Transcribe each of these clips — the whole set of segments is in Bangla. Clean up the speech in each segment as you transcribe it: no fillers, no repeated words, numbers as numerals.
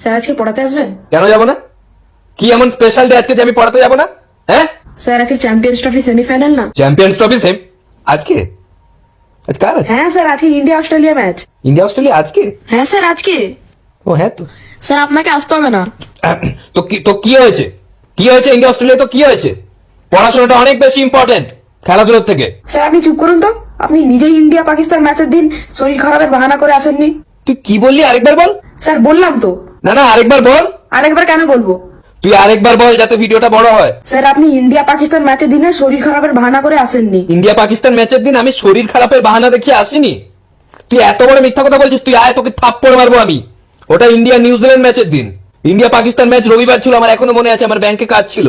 স্যার আজকে পড়াতে আসবেন? কেন যাবো না? কি এমন স্পেশাল ডে আজকে যে আমি পড়াতে যাবো না? হ্যাঁ, স্যার আজকে চ্যাম্পিয়ন্স ট্রফি সেমিফাইনাল না? চ্যাম্পিয়ন্স ট্রফি সেম আজকে? আজ কার আছে? হ্যাঁ স্যার, আজকে India Australia match. India Australia আজকে? হ্যাঁ স্যার আজকে। ও হ্যাঁ তো। স্যার আপনাকে আসতে হবে না। তো কি হয়েছে? কি হয়েছে ইন্ডিয়া অস্ট্রেলিয়া? তো কি হয়েছে? পড়াশোনাটা অনেক বেশি ইম্পর্টেন্ট খেলাধুলোর থেকে। স্যার আপনি চুপ করুন তো। আপনি নিজেই ইন্ডিয়া পাকিস্তান ম্যাচের দিন শরীর খারাপের বাহানা করে আসেননি। তুই কি বললি আরেকবার বল। স্যার বললাম তো। না আরেকবার বল। আরেকবার কেন বলবো? তুই আরেকবার বল যাতে ভিডিওটা বড় হয়। স্যার আপনি ইন্ডিয়া পাকিস্তান ম্যাচের দিনে শরীর খারাপের বাহানা করে আসেননি। ইন্ডিয়া পাকিস্তান ম্যাচের দিন আমি শরীর খারাপের বাহানা দেখিয়ে আসিনি। তুই এত বড় মিথ্যা কথা বলছিস, তুই আয় তোকে থাপ্পড় মারবো আমি। ওটা ইন্ডিয়া নিউজিল্যান্ড ম্যাচের দিন। ইন্ডিয়া পাকিস্তান ম্যাচ রবিবার ছিল, আমার এখনো মনে আছে, আমার ব্যাংকে কাজ ছিল।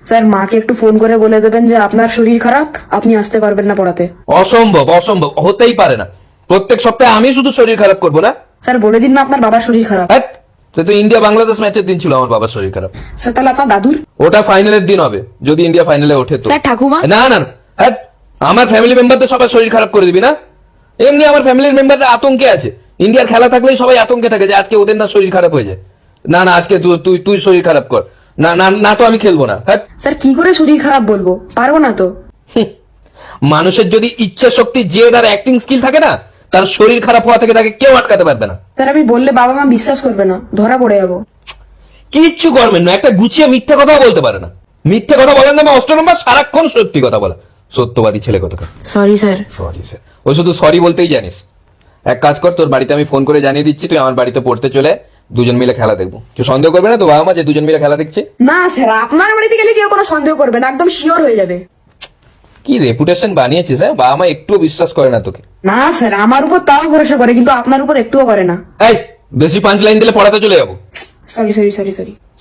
স্যার মাকে একটু ফোন করে বলে দেবেন যে আপনার শরীর খারাপ, আপনি আসতে পারবেন না পড়াতে। অসম্ভব, অসম্ভব, হতেই পারে না। প্রত্যেক সপ্তাহে আমি শুধু শরীর খারাপ করবো না? স্যার বলে দিন না আপনার বাবার শরীর খারাপ। হ্যাঁ, তো ইন্ডিয়া বাংলাদেশ ম্যাচের দিন ছিল আমার বাবার শরীর খারাপ। স্যার তাহলে আপনার দাদুর? ওটা ফাইনালের দিন হবে, যদি ইন্ডিয়া ফাইনালে ওঠে তো। স্যার ঠাকুমা? না, হ্যাঁ, আমার ফ্যামিলি মেম্বারদের সবার শরীর খারাপ করে দিবি না? এমনি আমার ফ্যামিলির মেম্বাররা আতঙ্কে আছে। ইন্ডিয়ার খেলা থাকলেই সবাই আতঙ্কে থাকে যে আজকে ওদের না শরীর খারাপ হয়ে যায়। না আজকে তুই শরীর খারাপ কর। না তো আমি খেলবো না। হ্যাঁ, স্যার কি করে শরীর খারাপ বলবো, পারবো না তো। মানুষের যদি ইচ্ছা শক্তি, জেদ আর অ্যাক্টিং স্কিল থাকে না, তার শরীর খারাপ হওয়া থেকে তাকে কেউ আটকাতে পারবে না। স্যার আমি বললে বাবা মা বিশ্বাস করবে না, ধরা পড়ে যাবো। কিচ্ছু করবেন না, একটা গুছিয়ে মিথ্যে কথাও বলতে পারে না। মিথ্যে কথা বলার নামে অষ্ট নম্বর, সারাক্ষণ সত্যি কথা বলা। সত্যবাদী ছেলে কথা। Sorry sir. সরি স্যার, ও শুধু সরি বলতেই জানিস। এক কাজ কর, তোর বাড়িতে আমি ফোন করে জানিয়ে দিচ্ছি, তুই আমার বাড়িতে পড়তে চলে, দুজন মিলে খেলা দেখবো। কেউ সন্দেহ করবে না তো বাবা মা যে দুজন মিলে খেলা দেখছে? না স্যার, আপনার বাড়িতে গেলে কেউ কোনো সন্দেহ করবে না, একদম শিওর হয়ে যাবে। কি রেপুটেশন বানিয়েছিস, হ্যাঁ? বাবা মা একটুও বিশ্বাস করে না তোকে। না স্যার, আমার উপর তাও ভরসা করে, কিন্তু আপনার উপর একটুও করে না। এই বেশি পাঁচ লাইন দিলে পড়াতে চলে যাবো। Sorry sorry sorry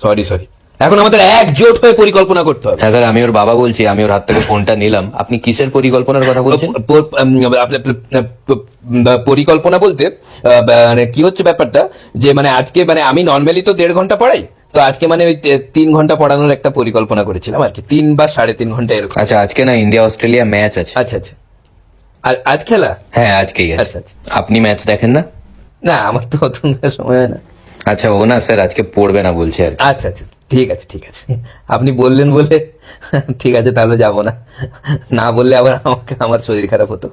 sorry sorry এখন আমাদের একজোট হয়ে পরিকল্পনা করতে হবে। হ্যাঁ স্যার, আমি ওর বাবা বলছি, আমি ওর হাত থেকে ফোনটা নিলাম। আপনি কিসের পরিকল্পনার কথা বলছেন? পরিকল্পনা বলতে মানে কি হচ্ছে ব্যাপারটা, যে মানে আজকে মানে আমি নর্মালি তো 1.5 ঘন্টা পড়াই, তো আজকে মানে ওই 3 ঘন্টা পড়ানোর একটা পরিকল্পনা করেছিলাম আর কি, 3 বা 3.5 ঘন্টা এরকম। আচ্ছা, আজকে না ইন্ডিয়া অস্ট্রেলিয়া ম্যাচ আছে। আচ্ছা আর আজ খেলা? হ্যাঁ আজকেই আছে। আচ্ছা। আপনি ম্যাচ দেখেন না? না, আমার তো অত সময় হয় না। আচ্ছা, ও না স্যার আজকে পড়বে না বলছে আর কি। আচ্ছা ঠিক আছে, আপনি বললেন বলে ঠিক আছে, তাহলে যাবো না। না বললে আবার আমার শরীর খারাপ হতো।